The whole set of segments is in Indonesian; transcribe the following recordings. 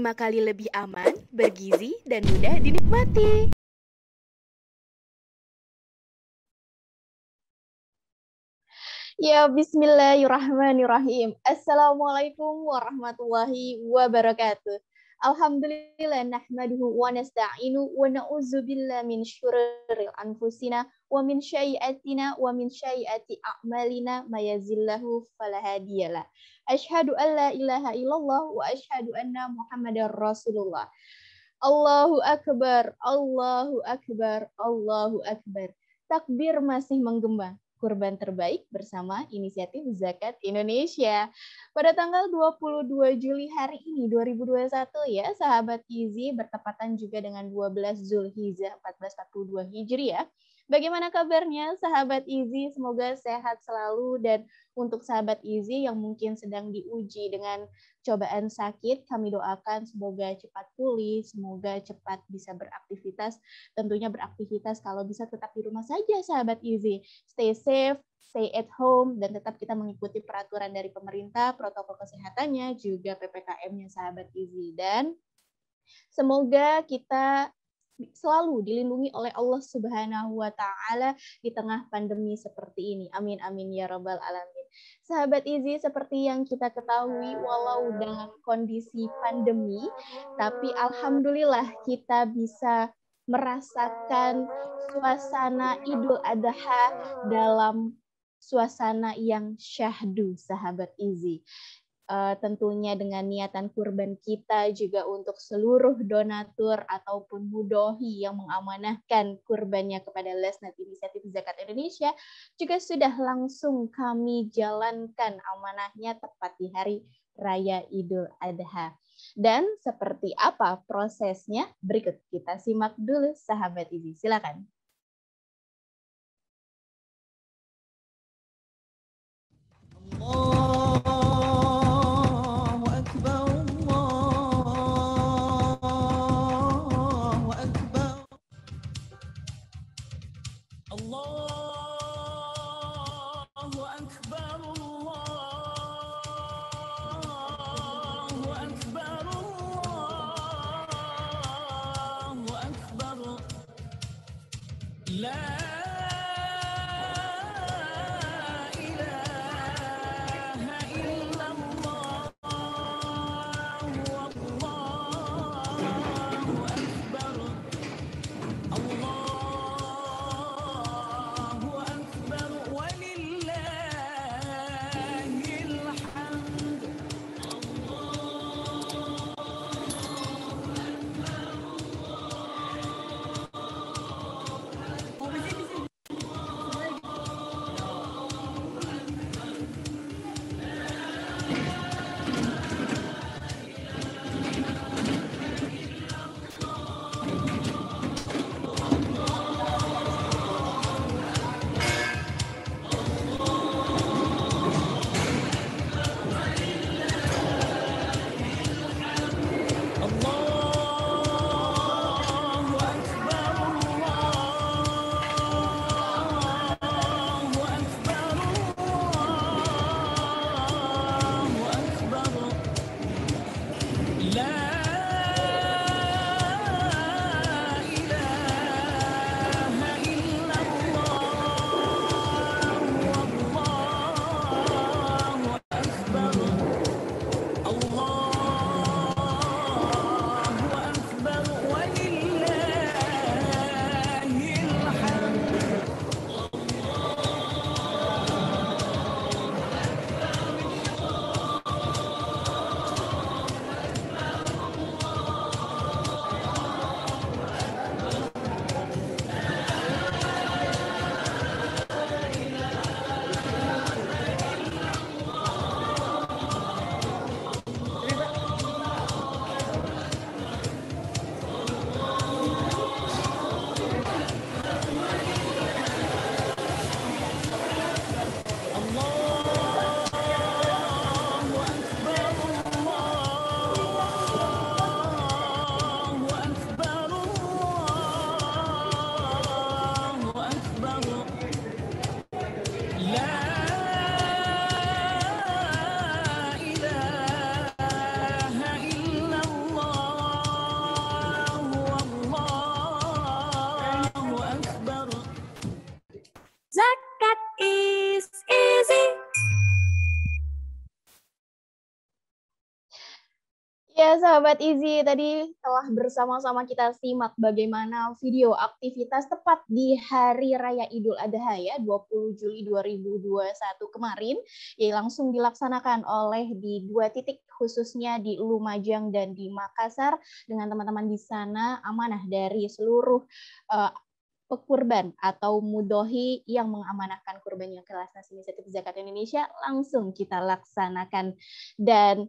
5 kali lebih aman, bergizi, dan mudah dinikmati. Ya, bismillahirrahmanirrahim. Assalamualaikum warahmatullahi wabarakatuh. Alhamdulillah nahmaduhu wa nasta'inu wa na'udzubillah min syururi anfusina wa min syai'atina wa min syai'ati a'malina mayazillahu falahadiyalah. Asyhadu an la ilaha illallah wa asyhadu anna Muhammadar Rasulullah. Allahu akbar, Allahu akbar, Allahu akbar. Takbir masih menggema. Kurban terbaik bersama Inisiatif Zakat Indonesia. Pada tanggal 22 Juli hari ini 2021 ya, sahabat Izi, bertepatan juga dengan 12 Zulhijjah 1442 Hijriah. Bagaimana kabarnya sahabat Izi? Semoga sehat selalu, dan untuk sahabat Izi yang mungkin sedang diuji dengan cobaan sakit, kami doakan semoga cepat pulih, semoga cepat bisa beraktivitas. Tentunya beraktivitas kalau bisa tetap di rumah saja sahabat Izi. Stay safe, stay at home, dan tetap kita mengikuti peraturan dari pemerintah, protokol kesehatannya, juga PPKM-nya sahabat Izi. Dan semoga kita selalu dilindungi oleh Allah Subhanahu wa Ta'ala di tengah pandemi seperti ini. Amin amin ya rabbal alamin. Sahabat Izi, seperti yang kita ketahui, walau dengan kondisi pandemi, tapi alhamdulillah kita bisa merasakan suasana Idul Adha dalam suasana yang syahdu, sahabat Izi. Tentunya dengan niatan kurban kita juga untuk seluruh donatur ataupun mudohi yang mengamanahkan kurbannya kepada Lesnet Inisiatif Zakat Indonesia juga sudah langsung kami jalankan amanahnya tepat di hari Raya Idul Adha. Dan seperti apa prosesnya? Berikut kita simak dulu sahabat Izi. Silakan. Sahabat Izi, tadi telah bersama-sama kita simak bagaimana video aktivitas tepat di Hari Raya Idul Adha ya, 20 Juli 2021 kemarin, yang langsung dilaksanakan oleh di 2 titik, khususnya di Lumajang dan di Makassar, dengan teman-teman di sana amanah dari seluruh pekurban atau mudohi yang mengamanahkan kurbannya ke Lasnas Inisiatif Zakat Indonesia langsung kita laksanakan, dan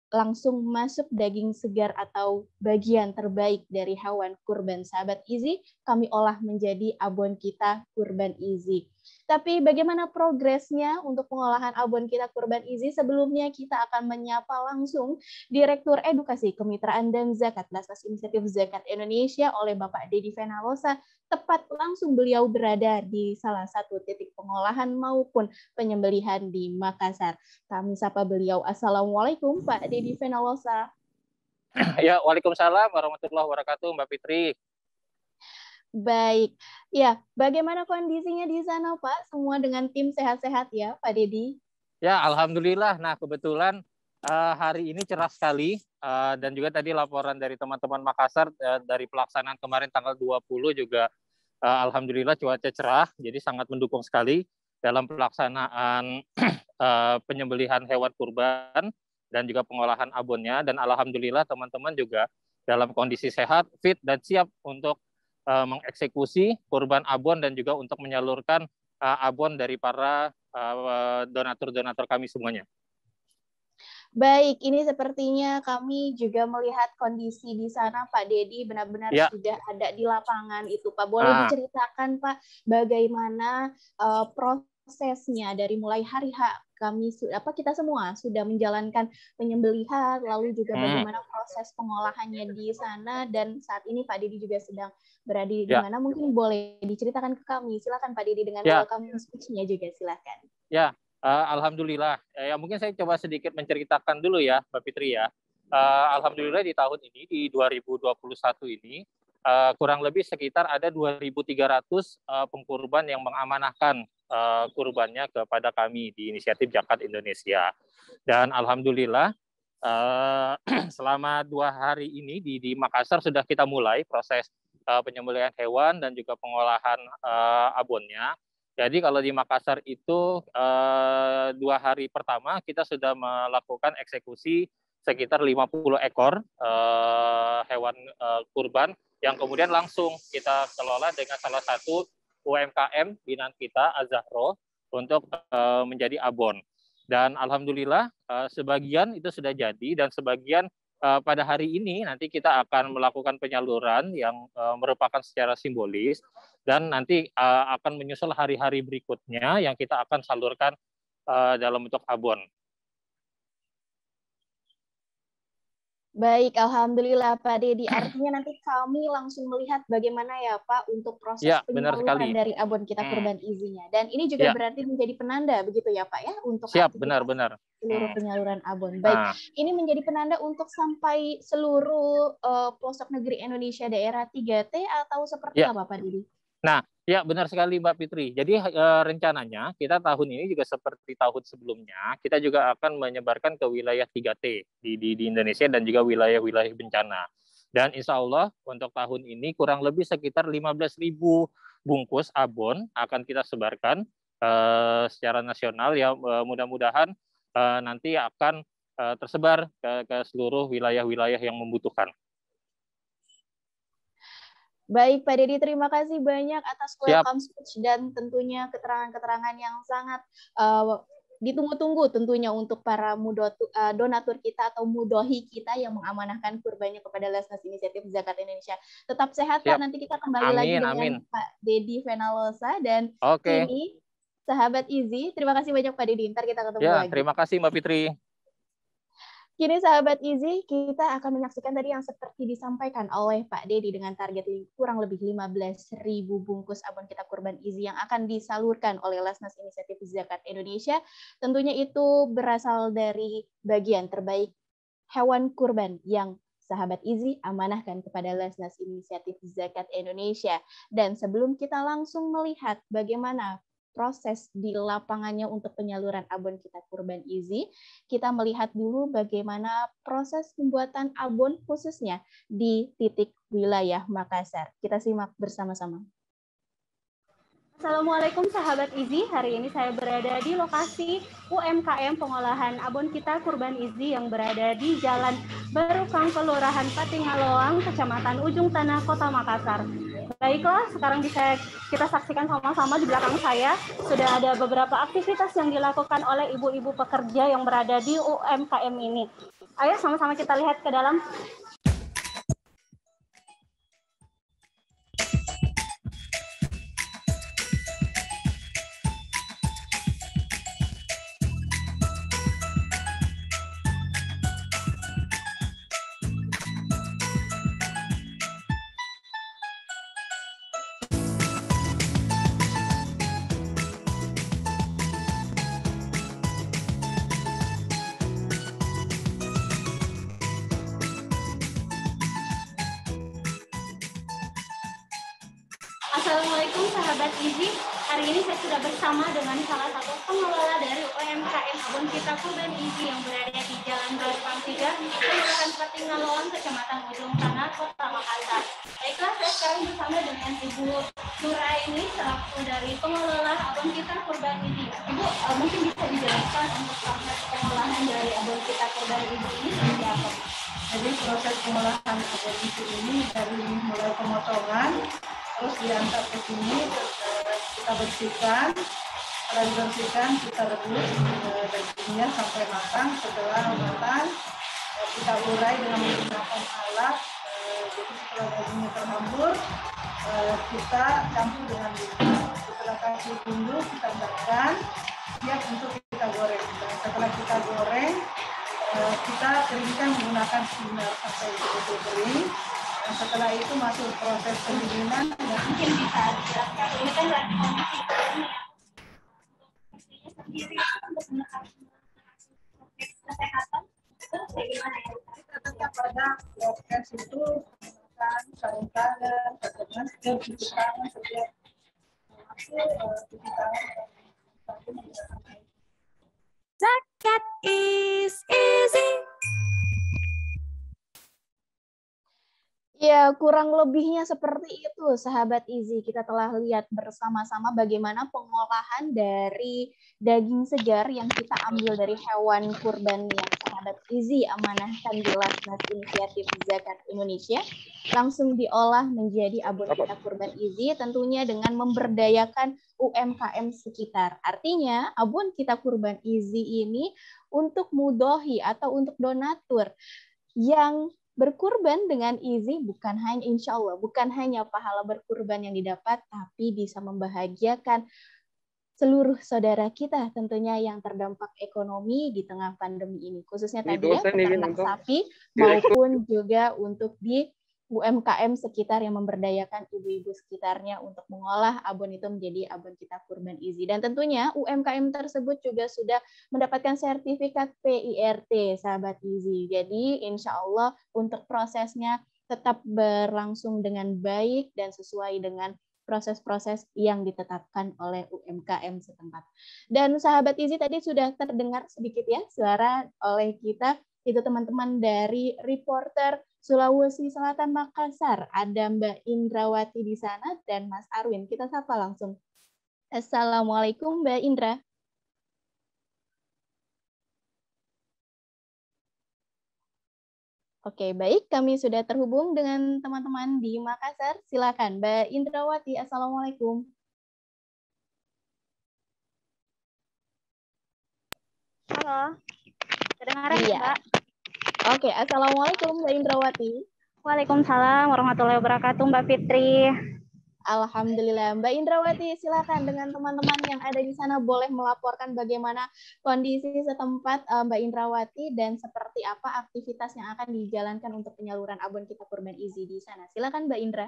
langsung masuk daging segar atau bagian terbaik dari hewan kurban sahabat Izi, kami olah menjadi abon kita kurban Izi. Tapi bagaimana progresnya untuk pengolahan abon kita kurban Izi? Sebelumnya kita akan menyapa langsung Direktur Edukasi Kemitraan dan Zakat Lasnas Inisiatif Zakat Indonesia oleh Bapak Dedi Fenalosa. Tepat langsung beliau berada di salah satu titik pengolahan maupun penyembelihan di Makassar. Kami sapa beliau. Assalamualaikum Pak Dedi Fenalosa. Ya, waalaikumsalam warahmatullahi wabarakatuh, Mbak Fitri. Baik, ya, bagaimana kondisinya di sana Pak? Semua dengan tim sehat-sehat ya Pak Dedi? Ya, alhamdulillah. Nah, kebetulan hari ini cerah sekali, dan juga tadi laporan dari teman-teman Makassar dari pelaksanaan kemarin tanggal 20 juga alhamdulillah cuaca cerah, jadi sangat mendukung sekali dalam pelaksanaan penyembelihan hewan kurban dan juga pengolahan abonnya, dan alhamdulillah teman-teman juga dalam kondisi sehat, fit dan siap untuk mengeksekusi kurban abon dan juga untuk menyalurkan abon dari para donatur-donatur kami semuanya. Baik, ini sepertinya kami juga melihat kondisi di sana Pak Dedi benar-benar sudah ada di lapangan itu Pak. Boleh diceritakan Pak bagaimana prosesnya dari mulai hari H kami kita semua sudah menjalankan penyembelihan, lalu juga bagaimana proses pengolahannya di sana, dan saat ini Pak Dedi juga sedang berada di mana, mungkin boleh diceritakan ke kami. Silakan Pak Dedi dengan welcome speech-nya juga, silakan. Ya. Alhamdulillah. Ya mungkin saya coba sedikit menceritakan dulu ya, Mbak Fitri ya. Alhamdulillah di tahun ini, di 2021 ini, kurang lebih sekitar ada 2.300 pengkurban yang mengamanahkan kurbannya kepada kami di Inisiatif Zakat Indonesia. Dan alhamdulillah selama 2 hari ini di Makassar sudah kita mulai proses penyembelihan hewan dan juga pengolahan abonnya. Jadi kalau di Makassar itu 2 hari pertama kita sudah melakukan eksekusi sekitar 50 ekor hewan kurban yang kemudian langsung kita kelola dengan salah satu UMKM binaan kita, Az-Zahro, untuk menjadi abon. Dan alhamdulillah sebagian itu sudah jadi, dan sebagian pada hari ini nanti kita akan melakukan penyaluran yang merupakan secara simbolis, dan nanti akan menyusul hari-hari berikutnya yang kita akan salurkan dalam bentuk abon. Baik, alhamdulillah Pak Dedi. Artinya nanti kami langsung melihat bagaimana ya Pak untuk proses penyaluran dari abon kita kurban izinya. Dan ini juga berarti menjadi penanda begitu ya Pak ya untuk benar-benar seluruh penyaluran abon. Baik, ini menjadi penanda untuk sampai seluruh pelosok negeri Indonesia daerah 3T atau seperti apa Pak Dedi? Nah, ya benar sekali Mbak Fitri. Jadi rencananya kita tahun ini juga seperti tahun sebelumnya, kita juga akan menyebarkan ke wilayah 3T di Indonesia dan juga wilayah-wilayah bencana. Dan insya Allah untuk tahun ini kurang lebih sekitar 15.000 bungkus abon akan kita sebarkan secara nasional ya, mudah-mudahan nanti akan tersebar ke seluruh wilayah-wilayah yang membutuhkan. Baik Pak Dedi, terima kasih banyak atas welcome speech dan tentunya keterangan-keterangan yang sangat ditunggu-tunggu tentunya untuk para donatur kita atau mudohi kita yang mengamanahkan kurbannya kepada Lasnas Inisiatif Zakat Indonesia. Tetap sehat Pak, nanti kita kembali lagi dengan Pak Dedi Fenalosa dan ini sahabat Izi. Terima kasih banyak Pak Dedi, ntar kita ketemu lagi. Terima kasih Mbak Fitri. Kini sahabat Izi, kita akan menyaksikan tadi yang seperti disampaikan oleh Pak Dedi dengan target kurang lebih 15.000 bungkus abon kita kurban Izi yang akan disalurkan oleh Lasnas Inisiatif Zakat Indonesia. Tentunya itu berasal dari bagian terbaik hewan kurban yang sahabat Izi amanahkan kepada Lasnas Inisiatif Zakat Indonesia. Dan sebelum kita langsung melihat bagaimana proses di lapangannya untuk penyaluran abon kita Kurban Easy, kita melihat dulu bagaimana proses pembuatan abon khususnya di titik wilayah Makassar. Kita simak bersama-sama. Assalamualaikum sahabat Easy, hari ini saya berada di lokasi UMKM pengolahan abon kita Kurban Easy yang berada di Jalan Barukang, Kelurahan Patingaloang, Kecamatan Ujung Tanah, Kota Makassar. Baiklah, sekarang bisa kita saksikan sama-sama di belakang saya sudah ada beberapa aktivitas yang dilakukan oleh ibu-ibu pekerja yang berada di UMKM ini. Ayo sama-sama kita lihat ke dalam. Assalamualaikum sahabat Easy, hari ini saya sudah bersama dengan salah satu pengelola dari UMKM abon kita Kurban Easy yang berada di Jalan Barukang 3, Kelurahan Patingaloang, Kecamatan Ujung Tanah, Kota Makassar. Baiklah, saya sekarang bersama dengan Ibu Nuraini selaku dari pengelola abon kita Kurban Easy. Ibu, mungkin bisa dijelaskan untuk proses pengolahan dari abon kita Kurban Easy ini seperti apa? Jadi proses pengolahan abon Easy ini dari mulai pemotongan, terus diangkat ke sini, kita bersihkan. Setelah dibersihkan, kita rebus dagingnya sampai matang. Setelah matang, kita urai dengan menggunakan alat. Jadi setelah dagingnya terhambur, kita campur dengan bumbu. Setelah kasih bumbu, kita endapkan, siap untuk kita goreng. Dan setelah kita goreng, kita keringkan menggunakan steamer sampai betul-betul kering. Dan setelah itu masuk proses pendinginan. Mungkin bisa dijelaskan, ini kan lagi kondisi ini sendiri untuk menekan kesehatan, itu bagaimana ya? Kita tetap pada proses itu menggunakan sarung tangan, pakai masker, cuci tangan setiap masuk, cuci tangan. Zakat is easy. Ya, kurang lebihnya seperti itu, sahabat Easy. Kita telah lihat bersama-sama bagaimana pengolahan dari daging segar yang kita ambil dari hewan kurban yang sahabat Easy amanahkan di Lasnas Inisiatif Zakat Indonesia, langsung diolah menjadi abon kita Kurban Easy, tentunya dengan memberdayakan UMKM sekitar. Artinya, abon kita Kurban Easy ini untuk mudhohi atau untuk donatur yang berkurban dengan Easy bukan hanya insya Allah bukan hanya pahala berkurban yang didapat, tapi bisa membahagiakan seluruh saudara kita tentunya yang terdampak ekonomi di tengah pandemi ini, khususnya tadi ya peternak sapi maupun juga untuk di UMKM sekitar yang memberdayakan ibu-ibu sekitarnya untuk mengolah abon itu menjadi abon kita Kurban Easy. Dan tentunya UMKM tersebut juga sudah mendapatkan sertifikat PIRT, sahabat Easy. Jadi insya Allah untuk prosesnya tetap berlangsung dengan baik dan sesuai dengan proses-proses yang ditetapkan oleh UMKM setempat. Dan sahabat Easy tadi sudah terdengar sedikit ya suara oleh kita, itu teman-teman dari reporter Sulawesi Selatan Makassar. Ada Mbak Indrawati di sana dan Mas Arwin. Kita sapa langsung. Assalamualaikum Mbak Indra. Oke, baik. Kami sudah terhubung dengan teman-teman di Makassar. Silakan Mbak Indrawati. Assalamualaikum. Halo, kedengaran iya. Mbak? Oke, Assalamualaikum Mbak Indrawati. Waalaikumsalam warahmatullahi wabarakatuh Mbak Fitri. Alhamdulillah. Mbak Indrawati, silakan dengan teman-teman yang ada di sana boleh melaporkan bagaimana kondisi setempat Mbak Indrawati dan seperti apa aktivitas yang akan dijalankan untuk penyaluran abon kita Kurban Easy di sana. Silakan Mbak Indra.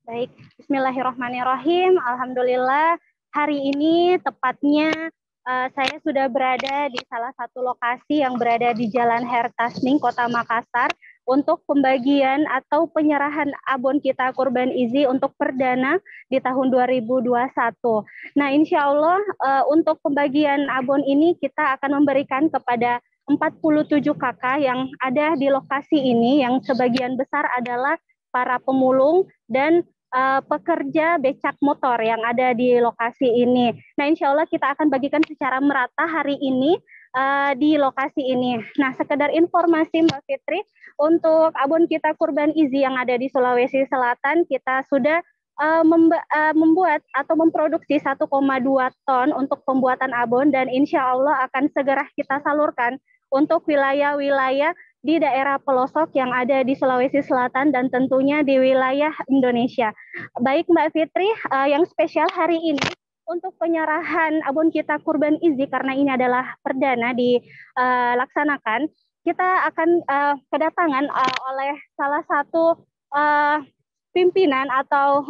Baik, bismillahirrahmanirrahim. Alhamdulillah hari ini tepatnya saya sudah berada di salah satu lokasi yang berada di Jalan Hertasning, Kota Makassar. untuk pembagian atau penyerahan abon kita Kurban Easy untuk perdana di tahun 2021. Nah, insya Allah untuk pembagian abon ini kita akan memberikan kepada 47 kakak yang ada di lokasi ini, yang sebagian besar adalah para pemulung dan pekerja becak motor yang ada di lokasi ini. Nah, insya Allah kita akan bagikan secara merata hari ini di lokasi ini. Nah, sekedar informasi Mbak Fitri, untuk abon kita Kurban Easy yang ada di Sulawesi Selatan, kita sudah membuat atau memproduksi 1,2 ton untuk pembuatan abon, dan insya Allah akan segera kita salurkan untuk wilayah-wilayah di daerah pelosok yang ada di Sulawesi Selatan dan tentunya di wilayah Indonesia. Baik Mbak Fitri, yang spesial hari ini untuk penyerahan abon kita Kurban Easy, karena ini adalah perdana dilaksanakan, kita akan kedatangan oleh salah satu pimpinan atau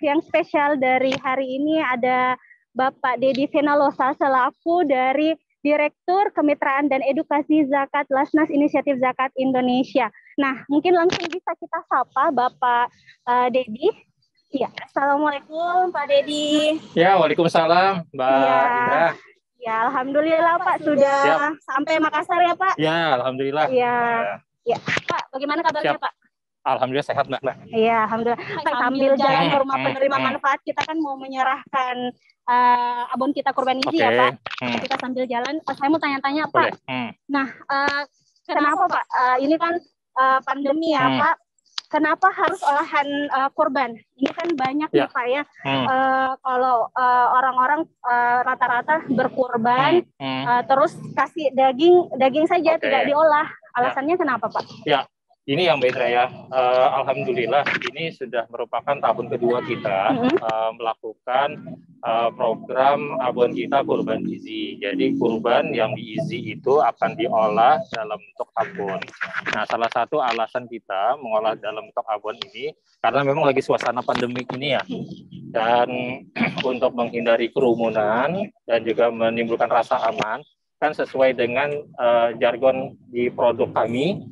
yang spesial dari hari ini, ada Bapak Dedi Fenalosa selaku dari Direktur Kemitraan dan Edukasi Zakat Lasnas Inisiatif Zakat Indonesia. Nah, mungkin langsung bisa kita sapa Bapak Dedi. Ya, Assalamualaikum Pak Dedi. Ya, waalaikumsalam Mbak Indra. Ya, alhamdulillah Pak sudah sampai Makassar ya Pak. Ya, alhamdulillah. Ya, Pak, bagaimana kabarnya Pak? Alhamdulillah sehat Mbak. Iya, alhamdulillah. Sambil jalan ke rumah penerima manfaat, kita kan mau menyerahkan abon kita Kurban Easy ya Pak. Kita sambil jalan, saya mau tanya-tanya Pak. Nah, kenapa Pak? Ini kan pandemi ya Pak. Kenapa harus olahan kurban? Ini kan banyak nih Pak ya. Kalau orang-orang rata-rata berkurban, terus kasih daging saja, tidak diolah. Alasannya kenapa Pak? Ya. Ini yang Mbak Indra ya, alhamdulillah ini sudah merupakan tahun kedua kita melakukan program abon kita Kurban Easy. Jadi kurban yang di Easy itu akan diolah dalam bentuk abon. Nah, salah satu alasan kita mengolah dalam bentuk abon ini karena memang lagi suasana pandemik ini ya. Dan untuk menghindari kerumunan dan juga menimbulkan rasa aman, kan sesuai dengan jargon di produk kami,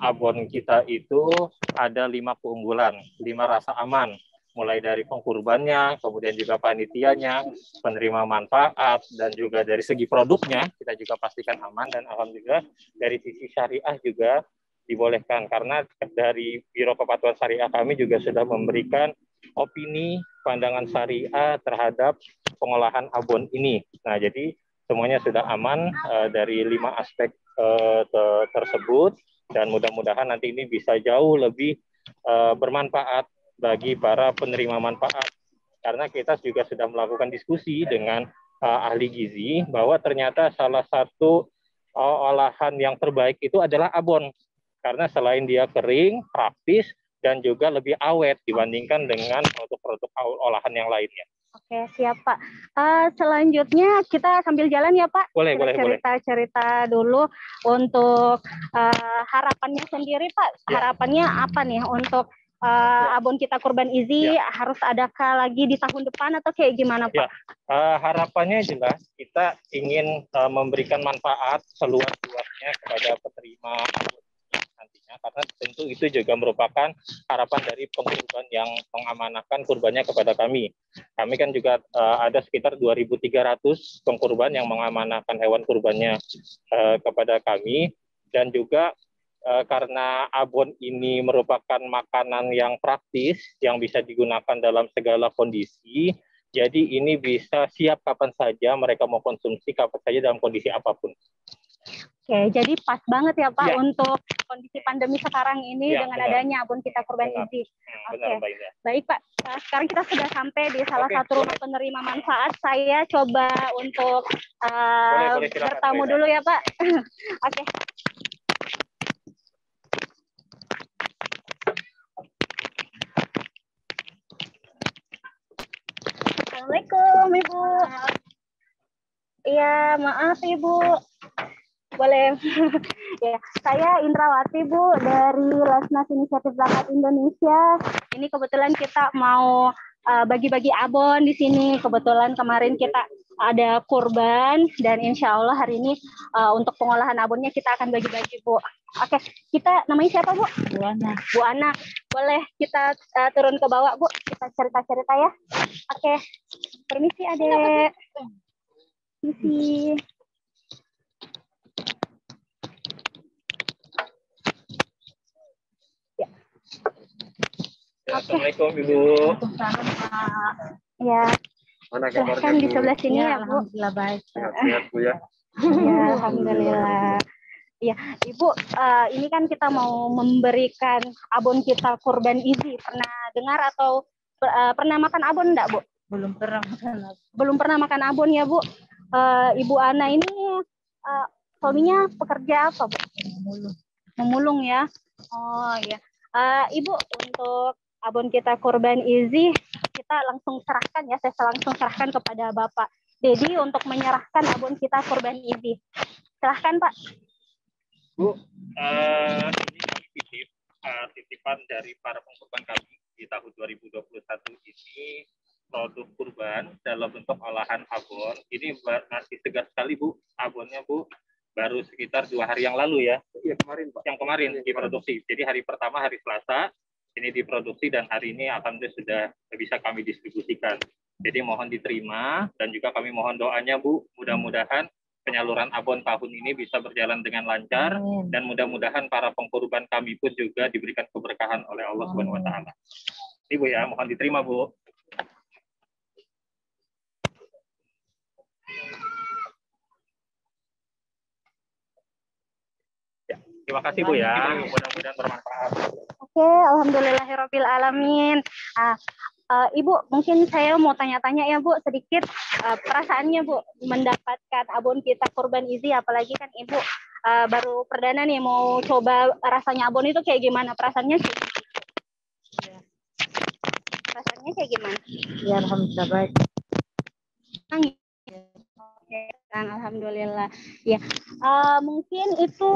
abon kita itu ada 5 keunggulan, 5 rasa aman, mulai dari pengkurbannya, kemudian juga panitianya, penerima manfaat, dan juga dari segi produknya kita juga pastikan aman, dan alhamdulillah dari sisi syariah juga dibolehkan, karena dari Biro Kepatuhan Syariah kami juga sudah memberikan opini pandangan syariah terhadap pengolahan abon ini. Nah, jadi semuanya sudah aman dari 5 aspek tersebut, dan mudah-mudahan nanti ini bisa jauh lebih bermanfaat bagi para penerima manfaat, karena kita juga sudah melakukan diskusi dengan ahli gizi bahwa ternyata salah satu olahan yang terbaik itu adalah abon, karena selain dia kering, praktis, dan juga lebih awet dibandingkan dengan produk-produk olahan yang lainnya. Oke, siap Pak. Selanjutnya kita sambil jalan ya Pak. Boleh. Cerita dulu untuk harapannya sendiri Pak. Harapannya apa nih untuk abon kita Kurban Easy? Harus adakah lagi di tahun depan atau kayak gimana Pak? Harapannya jelas kita ingin memberikan manfaat seluas-luasnya kepada penerima abon nantinya, karena tentu itu juga merupakan harapan dari pengkurban yang mengamanahkan kurbannya kepada kami. Kami kan juga ada sekitar 2.300 pengkurban yang mengamanahkan hewan kurbannya kepada kami, dan juga karena abon ini merupakan makanan yang praktis yang bisa digunakan dalam segala kondisi, jadi ini bisa siap kapan saja mereka mau konsumsi, kapan saja dalam kondisi apapun. Oke, jadi pas banget ya Pak untuk kondisi pandemi sekarang ini dengan adanya abon kita Kurban Easy. Oke, baik Pak. Sekarang kita sudah sampai di salah satu rumah penerima manfaat. Saya coba untuk bertamu dulu ya Pak. Oke. Assalamualaikum Ibu. Iya, maaf Ibu. Boleh. Ya, saya Indrawati Bu dari Lasnas Inisiatif Zakat Indonesia. Ini kebetulan kita mau bagi-bagi abon di sini. Kebetulan kemarin kita ada kurban, dan insya Allah hari ini untuk pengolahan abonnya kita akan bagi-bagi, Bu. Oke, kita namanya siapa, Bu? Bu Ana. Bu Ana, boleh kita turun ke bawah, Bu? Kita cerita-cerita ya. Oke, permisi Adek. Permisi. Ya. Assalamualaikum Ibu. Ya. Mana Silahkan di sebelah sini ya, Bu. Alhamdulillah baik. Sehat Bu ya. Ya, alhamdulillah. Ya, Ibu, ini kan kita mau memberikan abon kita kurban Easy. Pernah dengar atau pernah makan abon enggak, Bu? Belum pernah makan. Belum pernah makan abon ya, Bu. Ibu Ana ini suaminya pekerja apa, Bu? Memulung ya. Oh ya. Ibu, untuk abon kita kurban Easy, kita langsung serahkan ya, saya langsung serahkan kepada Bapak Dedi untuk menyerahkan abon kita kurban Easy. Silahkan Pak. Bu, ini kami titipan dari para pengkurban kami di tahun 2021 ini produk kurban dalam bentuk olahan abon. Ini masih segar sekali Bu, abonnya Bu. Baru sekitar 2 hari yang lalu ya. Iya kemarin Pak. Yang kemarin diproduksi. Jadi hari pertama hari Selasa ini diproduksi dan hari ini alhamdulillah sudah bisa kami distribusikan. Jadi mohon diterima dan juga kami mohon doanya Bu, mudah-mudahan penyaluran abon tahun ini bisa berjalan dengan lancar dan mudah-mudahan para pengkurban kami pun juga diberikan keberkahan oleh Allah Subhanahu wa taala. Ibu ya, mohon diterima Bu. Ya, terima kasih Bu ya, mudah-mudahan bermanfaat. Oke, alhamdulillahirabbil alamin. Ibu, mungkin saya mau tanya-tanya ya Bu, sedikit perasaannya Bu mendapatkan abon kita kurban Easy, apalagi kan Ibu baru perdana nih mau coba rasanya abon itu kayak gimana, perasaannya sih? Rasanya kayak gimana? Ya alhamdulillah baik. Oke, alhamdulillah. Ya, mungkin itu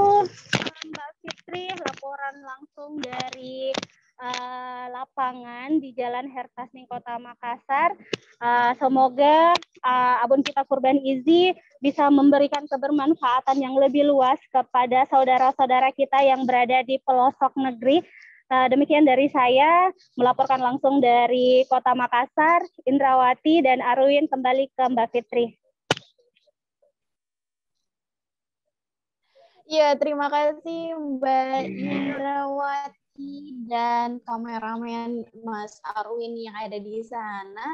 Mbak Fitri laporan langsung dari lapangan di Jalan Hertasning Kota Makassar. Semoga abon kita kurban Easy bisa memberikan kebermanfaatan yang lebih luas kepada saudara-saudara kita yang berada di pelosok negeri. Demikian dari saya, melaporkan langsung dari Kota Makassar, Indrawati dan Arwin, kembali ke Mbak Fitri. Ya, terima kasih Mbak Indrawati dan kameramen Mas Arwin yang ada di sana.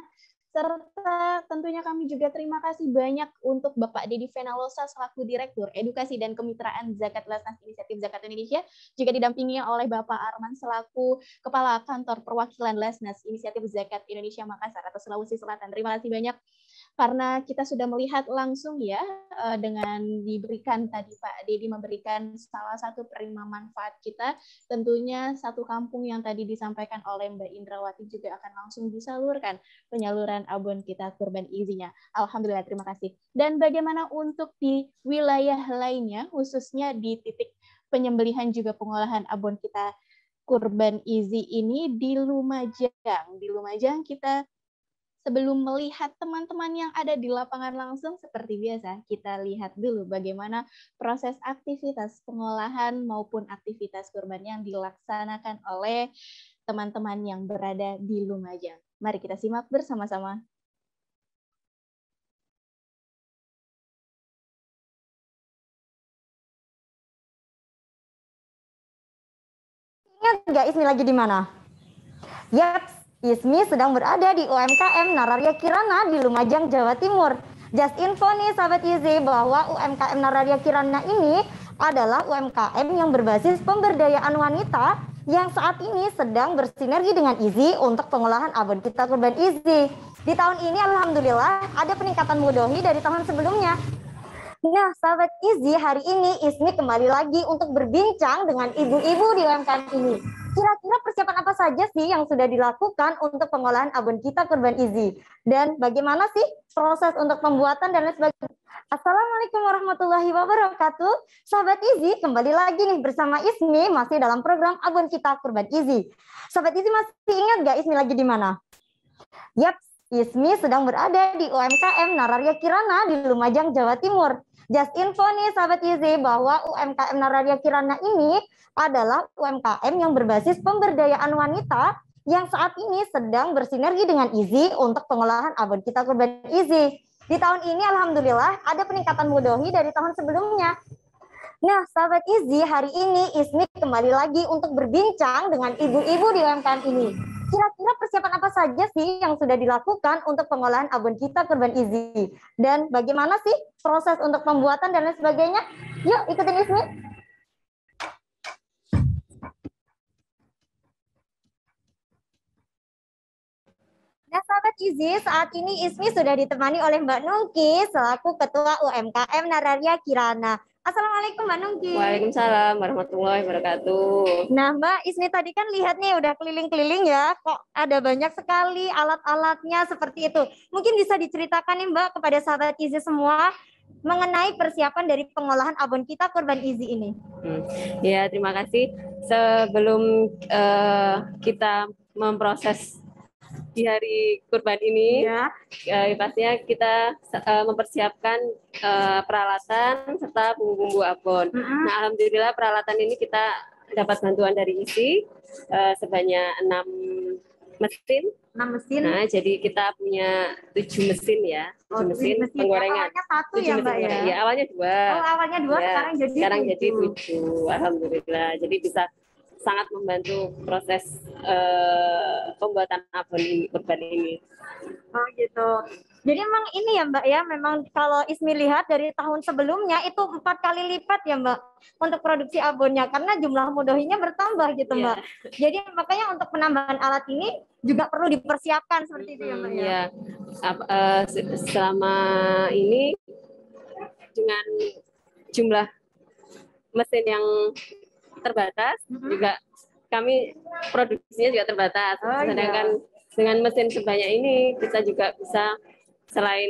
Serta tentunya kami juga terima kasih banyak untuk Bapak Dedi Venalosa selaku Direktur Edukasi dan Kemitraan Zakat Lesnas Inisiatif Zakat Indonesia, juga didampingi oleh Bapak Arman selaku Kepala Kantor Perwakilan Lesnas Inisiatif Zakat Indonesia Makassar atau Sulawesi Selatan. Terima kasih banyak karena kita sudah melihat langsung ya dengan diberikan tadi Pak Dedi memberikan salah satu penerima manfaat kita, tentunya satu kampung yang tadi disampaikan oleh Mbak Indrawati juga akan langsung disalurkan penyaluran abon kita kurban Easy-nya. Alhamdulillah, terima kasih. Dan bagaimana untuk di wilayah lainnya, khususnya di titik penyembelihan juga pengolahan abon kita kurban Easy ini di Lumajang. Di Lumajang kita sebelum melihat teman-teman yang ada di lapangan langsung, seperti biasa, kita lihat dulu bagaimana proses aktivitas pengolahan maupun aktivitas kurban yang dilaksanakan oleh teman-teman yang berada di Lumajang. Mari kita simak bersama-sama. Ingat nggak Ismi lagi di mana? Yaps, Ismi sedang berada di UMKM Nararia Kirana di Lumajang, Jawa Timur. Just info nih sahabat Easy bahwa UMKM Nararia Kirana ini adalah UMKM yang berbasis pemberdayaan wanita yang saat ini sedang bersinergi dengan Easy untuk pengolahan abon kita kurban Easy. Di tahun ini alhamdulillah ada peningkatan mudohi dari tahun sebelumnya. Nah, sahabat Easy, hari ini Ismi kembali lagi untuk berbincang dengan ibu-ibu di UMKM ini. Kira-kira persiapan apa saja sih yang sudah dilakukan untuk pengolahan abon kita kurban Easy? Dan bagaimana sih proses untuk pembuatan dan lain sebagainya? Assalamualaikum warahmatullahi wabarakatuh. Sahabat Easy, kembali lagi nih bersama Ismi masih dalam program abon kita kurban Easy. Sahabat Easy masih ingat gak Ismi lagi di mana? Yap, Ismi sedang berada di UMKM Nararia Kirana di Lumajang, Jawa Timur. Just info nih sahabat Izzy bahwa UMKM Nararia Kirana ini adalah UMKM yang berbasis pemberdayaan wanita yang saat ini sedang bersinergi dengan Izzy untuk pengolahan abon kita kurban Izzy. Di tahun ini alhamdulillah ada peningkatan mudohi dari tahun sebelumnya. Nah, sahabat Izzy, hari ini Ismi kembali lagi untuk berbincang dengan ibu-ibu di UMKM ini. Kira-kira persiapan apa saja sih yang sudah dilakukan untuk pengolahan abon kita kurban Izzy? Dan bagaimana sih proses untuk pembuatan dan lain sebagainya? Yuk, ikutin Ismi. Nah, sahabat Izzy, saat ini Ismi sudah ditemani oleh Mbak Nungki selaku Ketua UMKM Nararia Kirana. Assalamualaikum Mbak Nungki. Waalaikumsalam warahmatullahi wabarakatuh. Nah Mbak Ismi tadi kan lihat nih udah keliling-keliling ya, kok ada banyak sekali alat-alatnya seperti itu. Mungkin bisa diceritakan nih Mbak kepada sahabat Izzy semua mengenai persiapan dari pengolahan abon kita kurban Izzy ini. Ya, terima kasih. Sebelum kita memproses di hari kurban ini, pastinya kita mempersiapkan peralatan serta bumbu-bumbu abon. Nah, alhamdulillah peralatan ini kita dapat bantuan dari ISI sebanyak 6 mesin. 6 mesin. Nah, jadi kita punya 7 mesin ya, 7 mesin penggorengan. Awalnya 1 ya Mbak ya? Ya, awalnya 2. Oh, awalnya 2, ya, sekarang jadi 7. Alhamdulillah. Jadi bisa sangat membantu proses pembuatan abon ini, kurban ini. Oh gitu. Jadi memang ini ya Mbak ya, memang kalau Ismi lihat dari tahun sebelumnya itu 4 kali lipat ya Mbak untuk produksi abonnya karena jumlah mudohinya bertambah gitu Mbak. Jadi makanya untuk penambahan alat ini juga perlu dipersiapkan seperti itu ya Mbak ya. Ya, selama ini dengan jumlah mesin yang terbatas, juga kami produksinya juga terbatas. Sedangkan dengan mesin sebanyak ini kita juga bisa selain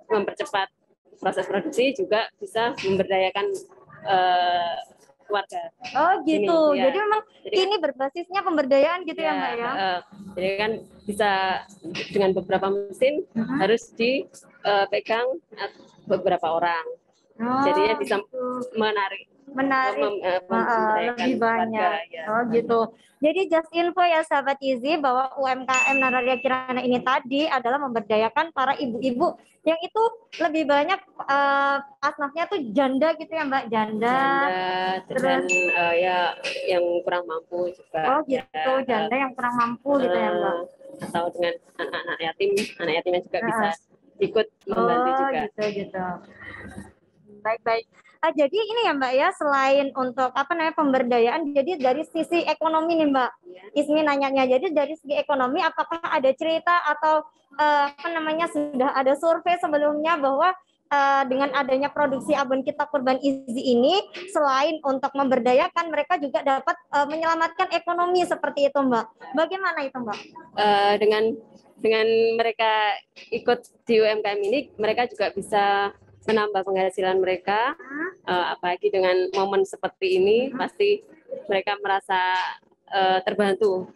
mempercepat proses produksi juga bisa memberdayakan warga. Oh gitu. Ini, ya. Jadi memang ini berbasisnya pemberdayaan gitu ya Mbak ya. Jadi kan bisa dengan beberapa mesin harus dipegang beberapa orang. Jadinya bisa menarik lebih banyak. Oh gitu. Jadi just info ya sahabat Izzy bahwa UMKM Nararia Kirana ini tadi adalah memberdayakan para ibu-ibu yang itu lebih banyak asnafnya tuh janda gitu ya Mbak, janda terus ya yang kurang mampu juga. Oh gitu, janda yang kurang mampu gitu ya Mbak. Atau dengan anak yatimnya juga bisa ikut membantu juga. Gitu. Baik. Jadi ini ya Mbak ya, selain untuk pemberdayaan, jadi dari sisi ekonomi nih Mbak, Ismi nanyanya, jadi dari segi ekonomi apakah ada cerita atau sudah ada survei sebelumnya bahwa dengan adanya produksi abon kita kurban Izzy ini, selain untuk memberdayakan, mereka juga dapat menyelamatkan ekonomi seperti itu Mbak. Bagaimana itu Mbak? Dengan mereka ikut di UMKM ini, mereka juga bisa menambah penghasilan mereka, apalagi dengan momen seperti ini pasti mereka merasa terbantu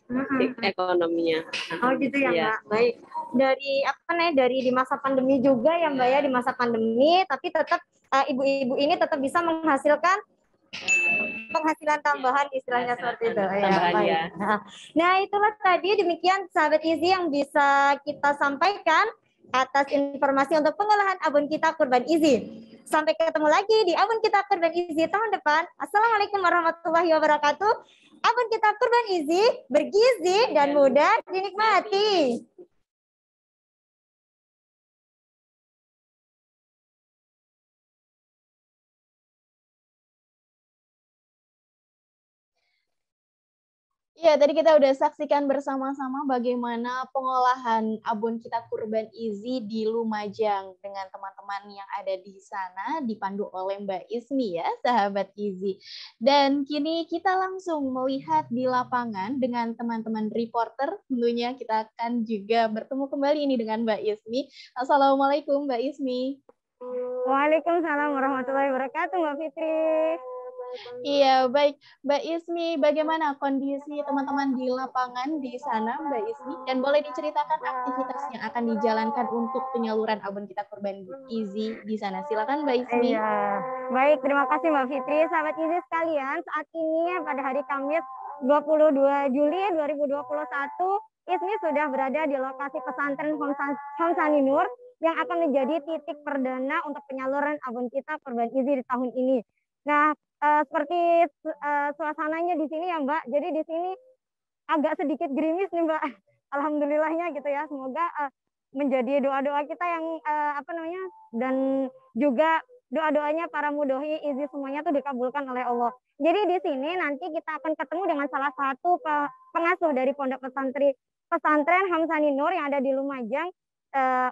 ekonominya. Oh gitu ya Mbak. Baik. Dari di masa pandemi juga ya Mbak ya, di masa pandemi tapi tetap ibu-ibu ini tetap bisa menghasilkan penghasilan tambahan istilahnya seperti itu ya. Nah itulah tadi demikian sahabat Izzy yang bisa kita sampaikan atas informasi untuk pengolahan abon kita kurban Izzy. Sampai ketemu lagi di abon kita kurban Izzy tahun depan. Assalamualaikum warahmatullahi wabarakatuh. Abon kita kurban Izzy bergizi dan mudah dinikmati. Ya, tadi kita udah saksikan bersama-sama bagaimana pengolahan abon kita kurban Izzy di Lumajang dengan teman-teman yang ada di sana dipandu oleh Mbak Ismi ya, sahabat Izzy. Dan kini kita langsung melihat di lapangan dengan teman-teman reporter. Tentunya kita akan juga bertemu kembali ini dengan Mbak Ismi. Assalamualaikum Mbak Ismi. Waalaikumsalam warahmatullahi wabarakatuh Mbak Fitri. Iya, baik. Mbak Ismi, bagaimana kondisi teman-teman di lapangan di sana, Mbak Ismi? Dan boleh diceritakan aktivitas yang akan dijalankan untuk penyaluran abon kita kurban gizi di sana. Silakan, Mbak Ismi. Iya, baik. Terima kasih Mbak Fitri. Sahabat gizi sekalian, saat ini pada hari Kamis 22 Juli 2021, Ismi sudah berada di lokasi pesantren Homsani Nur yang akan menjadi titik perdana untuk penyaluran abon kita kurban gizi di tahun ini. Nah, seperti suasananya di sini ya Mbak. Jadi di sini agak sedikit gerimis nih Mbak. Alhamdulillahnya gitu ya. Semoga menjadi doa-doa kita yang dan juga doa-doanya para mudohi izi semuanya tuh dikabulkan oleh Allah. Jadi di sini nanti kita akan ketemu dengan salah satu pengasuh dari pondok pesantren Hamsani Nur yang ada di Lumajang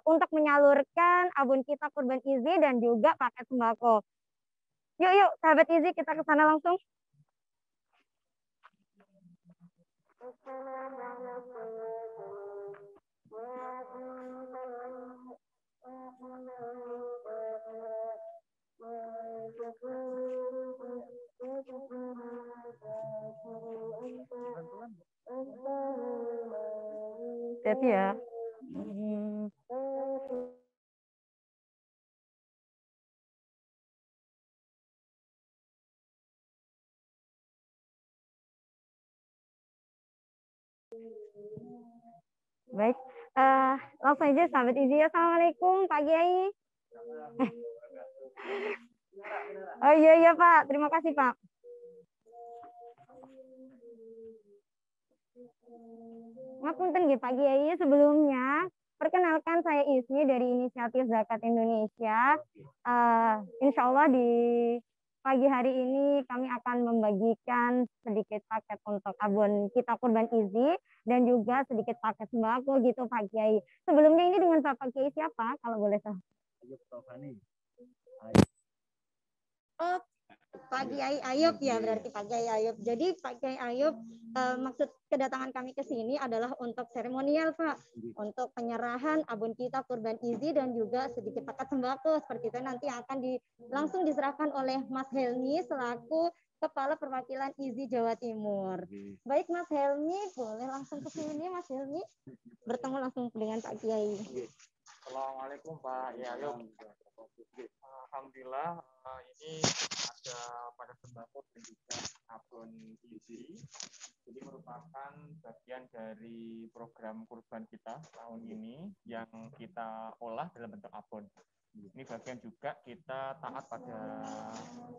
untuk menyalurkan abun kita kurban izi dan juga paket sembako. Yuk, sahabat izi kita ke sana langsung. Hati ya. Baik, langsung aja sahabat izi. Assalamualaikum Pak Kiai. Oh iya Pak, terima kasih Pak. Ngapunten nggih Pak Kiai, sebelumnya perkenalkan saya Ismi dari Inisiatif Zakat Indonesia. Insya Allah di pagi hari ini kami akan membagikan sedikit paket untuk abon kita kurban izi dan juga sedikit paket sembako gitu Pak Kiai. Sebelumnya ini dengan Pak Kiai siapa kalau boleh tahu? Oh, Pak Kiai Ayub ya, berarti Pak Kiai Ayub. Jadi Pak Kiai Ayub, maksud kedatangan kami ke sini adalah untuk seremonial Pak, untuk penyerahan abon kita kurban izi dan juga sedikit paket sembako seperti itu nanti akan langsung diserahkan oleh Mas Helmi selaku Kepala Perwakilan IZI Jawa Timur. Baik Mas Helmi, boleh langsung ke sini Mas Helmi, bertemu langsung dengan Pak Kiai. Assalamualaikum Pak Ayub. Alhamdulillah ini ada pada sembako dan juga abon gizi. Jadi merupakan bagian dari program kurban kita tahun ini yang kita olah dalam bentuk abon. Ini bagian juga kita taat pada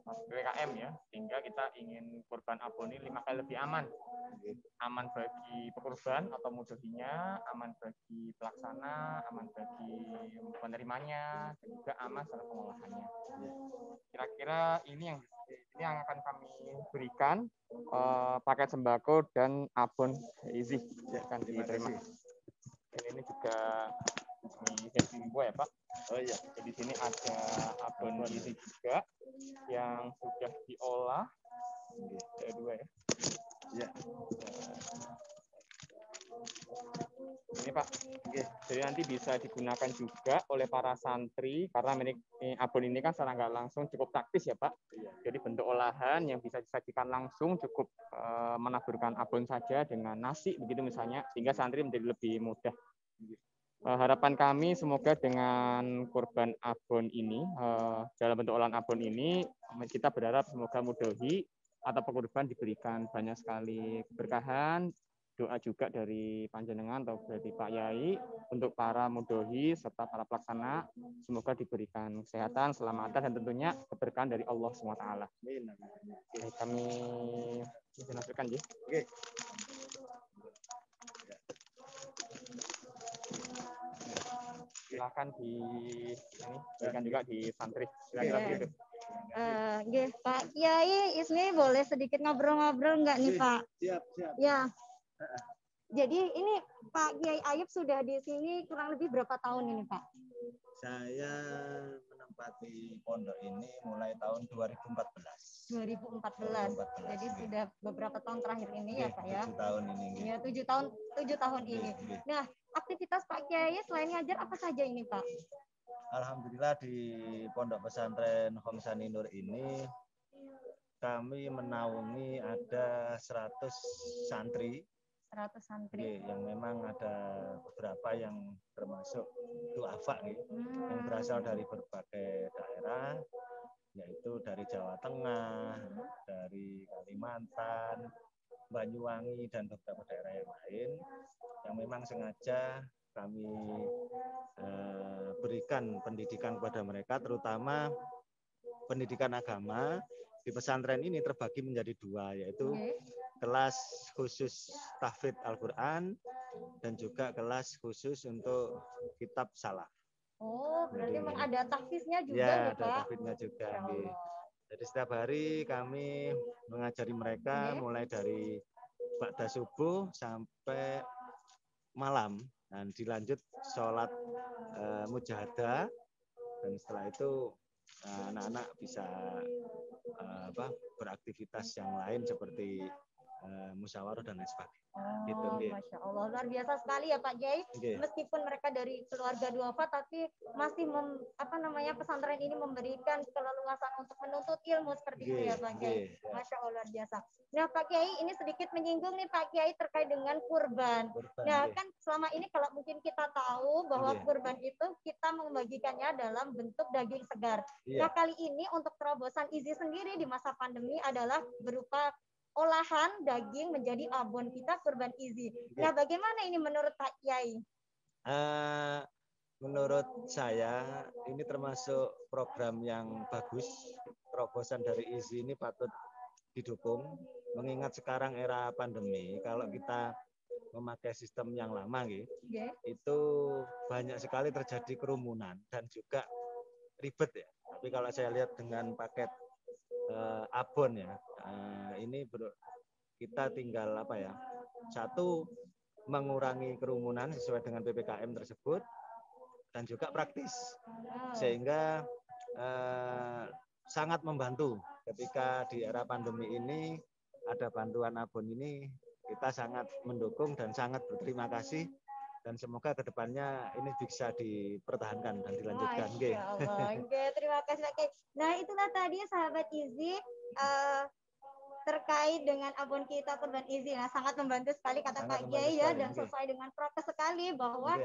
PPKM ya, sehingga kita ingin kurban abon ini 5 kali lebih aman. Aman bagi pekurban atau mudohinya, aman bagi pelaksana, aman bagi penerimanya, dan juga aman dalam pengolahannya. Kira-kira ini yang akan kami berikan, paket sembako dan abon izi yang akan diterima. Ini juga info ya Pak. Oh iya. Di sini ada abon gizi juga yang sudah diolah. Ada 2 ya. Iya. Ini Pak. Jadi nanti bisa digunakan juga oleh para santri karena abon ini kan secara nggak langsung cukup praktis ya Pak. Jadi bentuk olahan yang bisa disajikan langsung cukup menaburkan abon saja dengan nasi begitu misalnya sehingga santri menjadi lebih mudah. Harapan kami semoga dengan kurban abon ini, dalam bentuk olahan abon ini, kita berharap semoga mudohi atau pekurban diberikan banyak sekali keberkahan, doa juga dari panjenengan atau dari Pak Yai untuk para mudohi serta para pelaksana, semoga diberikan kesehatan, keselamatan, dan tentunya keberkahan dari Allah SWT. Kami menjelaskan ya. Oke. Silakan berikan juga di santri. Silakan. Pak Kiai Ismi boleh sedikit ngobrol-ngobrol nggak nih Pak? Siap. Ya. Jadi ini Pak Kiai Ayub sudah di sini kurang lebih berapa tahun ini Pak? Saya menempati pondok ini mulai tahun 2014. 2014. Jadi sudah beberapa tahun terakhir ini ya Pak ya? 7 tahun ini. Ya 7 tahun ini. Nah, aktivitas Pak Kiai selain ngajar apa saja ini Pak? Alhamdulillah di pondok pesantren Homsani Nur ini kami menaungi ada 100 santri. 100 santri. Yang memang ada beberapa yang termasuk duafa yang berasal dari berbagai daerah, yaitu dari Jawa Tengah, dari Kalimantan, Banyuwangi, dan beberapa daerah yang lain yang memang sengaja kami berikan pendidikan kepada mereka, terutama pendidikan agama. Di pesantren ini terbagi menjadi dua, yaitu kelas khusus tahfidz Al-Quran dan juga kelas khusus untuk kitab salaf. Oh, berarti memang ada tahfidznya juga ya, ya, ada Pak? tahfidznya juga. Jadi setiap hari kami mengajari mereka mulai dari ba'da subuh sampai malam, dan dilanjut sholat mujahadah, dan setelah itu anak-anak bisa beraktivitas yang lain seperti musyawarah dan lain sebagainya. Oh, Masya Allah, luar biasa sekali ya Pak Kiai. Meskipun mereka dari keluarga duafa, tapi masih pesantren ini memberikan keleluasan untuk menuntut ilmu seperti itu ya Pak Kiai. Masya Allah, luar biasa. Nah Pak Kiai, ini sedikit menyinggung nih Pak Kiai terkait dengan kurban. Nah kan selama ini kalau mungkin kita tahu bahwa kurban itu kita membagikannya dalam bentuk daging segar. Nah kali ini untuk terobosan IZI sendiri di masa pandemi adalah berupa olahan daging menjadi abon kita kurban IZI. Nah, bagaimana ini menurut Pak Kiai? Menurut saya ini termasuk program yang bagus. Terobosan dari IZI ini patut didukung. Mengingat sekarang era pandemi, kalau kita memakai sistem yang lama, itu banyak sekali terjadi kerumunan dan juga ribet ya. Tapi kalau saya lihat dengan paket abon ya, ini kita tinggal satu, mengurangi kerumunan sesuai dengan PPKM tersebut, dan juga praktis sehingga sangat membantu ketika di era pandemi ini ada bantuan abon ini. Kita sangat mendukung dan sangat berterima kasih, dan semoga kedepannya ini bisa dipertahankan dan dilanjutkan. Terima kasih Pak Kiai. Nah itulah tadi sahabat IZI terkait dengan abon kita kurban IZI. Nah sangat membantu sekali kata Pak Kiai ya, dan sesuai dengan prokes sekali bahwa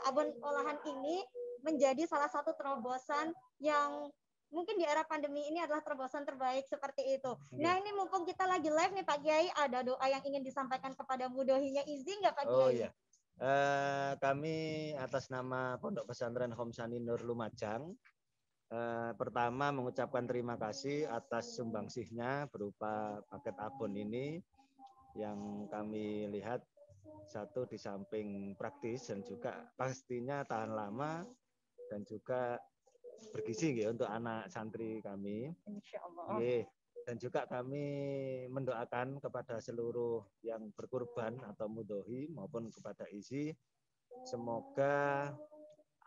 abon olahan ini menjadi salah satu terobosan yang mungkin di era pandemi ini adalah terobosan terbaik seperti itu. Nah ini mumpung kita lagi live nih Pak Kiai, ada doa yang ingin disampaikan kepada mudohinya IZI nggak Pak Kiai? Oh iya. Kami atas nama Pondok Pesantren Khomsani Nur Lumajang, pertama mengucapkan terima kasih atas sumbangsihnya berupa paket abon ini, yang kami lihat satu di samping praktis dan juga pastinya tahan lama dan juga bergizi untuk anak santri kami. Insyaallah. Dan juga kami mendoakan kepada seluruh yang berkurban atau mudhohi maupun kepada IZI, semoga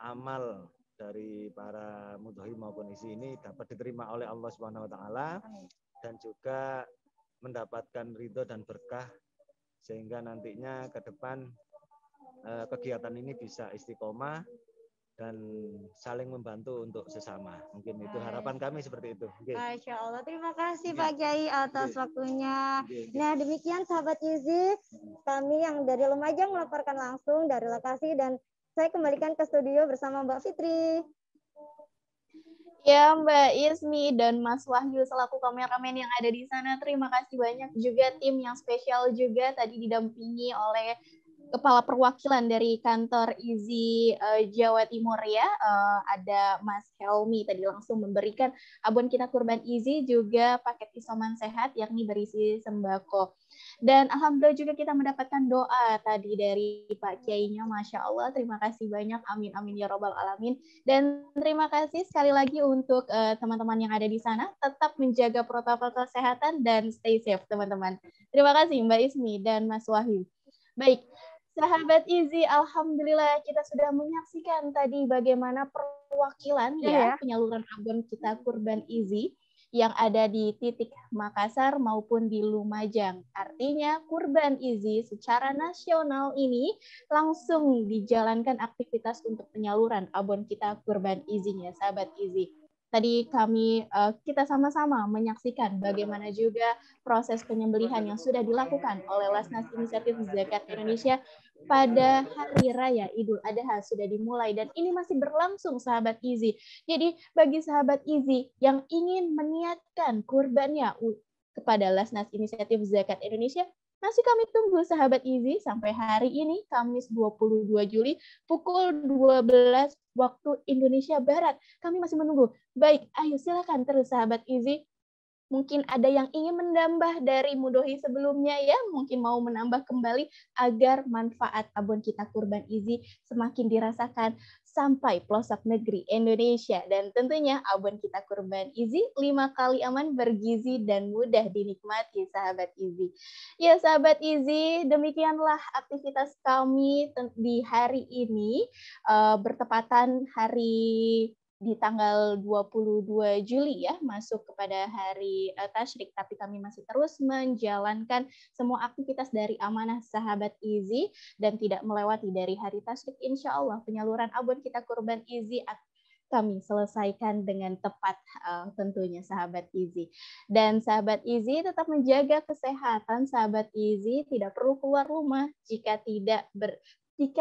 amal dari para mudhohi maupun IZI ini dapat diterima oleh Allah Subhanahu wa taala, dan juga mendapatkan ridho dan berkah, sehingga nantinya ke depan kegiatan ini bisa istiqomah dan saling membantu untuk sesama. Mungkin itu harapan kami seperti itu. Masya Allah, terima kasih Pak Kiai atas waktunya. Nah demikian sahabat IZI, kami yang dari Lumajang melaporkan langsung dari lokasi, dan saya kembalikan ke studio bersama Mbak Fitri. Ya Mbak Ismi dan Mas Wahyu selaku kameramen yang ada di sana, terima kasih banyak juga tim yang spesial juga tadi didampingi oleh Kepala Perwakilan dari kantor IZI Jawa Timur ya, ada Mas Helmi tadi langsung memberikan abon kita kurban IZI juga paket isoman sehat yakni berisi sembako. Dan alhamdulillah juga kita mendapatkan doa tadi dari Pak Kiainya, Masya Allah, terima kasih banyak, amin amin ya robbal alamin. Dan terima kasih sekali lagi untuk teman-teman yang ada di sana, tetap menjaga protokol kesehatan dan stay safe teman-teman. Terima kasih Mbak Ismi dan Mas Wahyu. Baik, sahabat IZI, alhamdulillah kita sudah menyaksikan tadi bagaimana perwakilan penyaluran abon kita kurban IZI yang ada di titik Makassar maupun di Lumajang. Artinya kurban IZI secara nasional ini langsung dijalankan aktivitas untuk penyaluran abon kita kurban IZI-nya, sahabat IZI. Tadi kita sama-sama menyaksikan bagaimana juga proses penyembelihan yang sudah dilakukan oleh Lasnas Inisiatif Zakat Indonesia pada hari raya Idul Adha sudah dimulai dan ini masih berlangsung sahabat Izi. Jadi bagi sahabat Izi yang ingin meniatkan kurbannya kepada Lasnas Inisiatif Zakat Indonesia, masih kami tunggu sahabat Izi sampai hari ini Kamis 22 Juli pukul 12 waktu Indonesia Barat. Kami masih menunggu. Baik, ayo silakan terus sahabat Izi. Mungkin ada yang ingin menambah dari Mudohi sebelumnya ya, mungkin mau menambah kembali agar manfaat abon kita kurban Izi semakin dirasakan sampai pelosok negeri Indonesia. Dan tentunya abon kita kurban Izi 5 kali aman, bergizi, dan mudah dinikmati sahabat Izi. Ya sahabat Izi, demikianlah aktivitas kami di hari ini, bertepatan hari di tanggal 22 Juli ya, masuk kepada hari tasyrik, tapi kami masih terus menjalankan semua aktivitas dari amanah sahabat Izi dan tidak melewati dari hari tasyrik. Insya Allah penyaluran abon kita kurban Izi kami selesaikan dengan tepat tentunya sahabat Izi. Dan sahabat Izi tetap menjaga kesehatan sahabat Izi, tidak perlu keluar rumah jika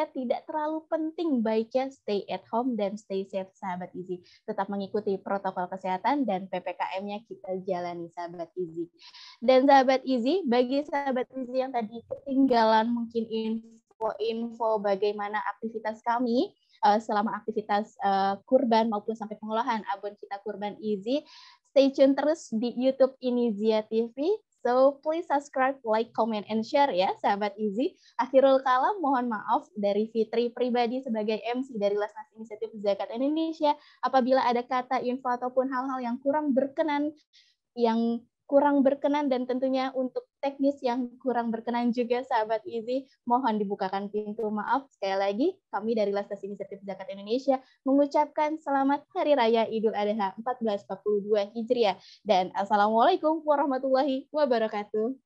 tidak terlalu penting, baiknya stay at home dan stay safe sahabat Izi. Tetap mengikuti protokol kesehatan dan PPKM-nya kita jalani sahabat Izi. Dan sahabat Izi, bagi sahabat Izi yang tadi ketinggalan mungkin info bagaimana aktivitas kami selama aktivitas kurban maupun sampai pengolahan abon kita kurban Izi, stay tune terus di YouTube Inizia TV. So, please subscribe, like, comment, and share ya, sahabat Izi. Akhirul kalam, mohon maaf dari Fitri pribadi sebagai MC dari Lasnas Inisiatif Zakat Indonesia. Apabila ada kata, info, ataupun hal-hal yang kurang berkenan dan tentunya untuk teknis yang kurang berkenan juga, sahabat Izi, mohon dibukakan pintu maaf. Sekali lagi, kami dari Lasnas Inisiatif Zakat Indonesia mengucapkan selamat Hari Raya Idul Adha 1442 Hijriah. Dan Assalamualaikum warahmatullahi wabarakatuh.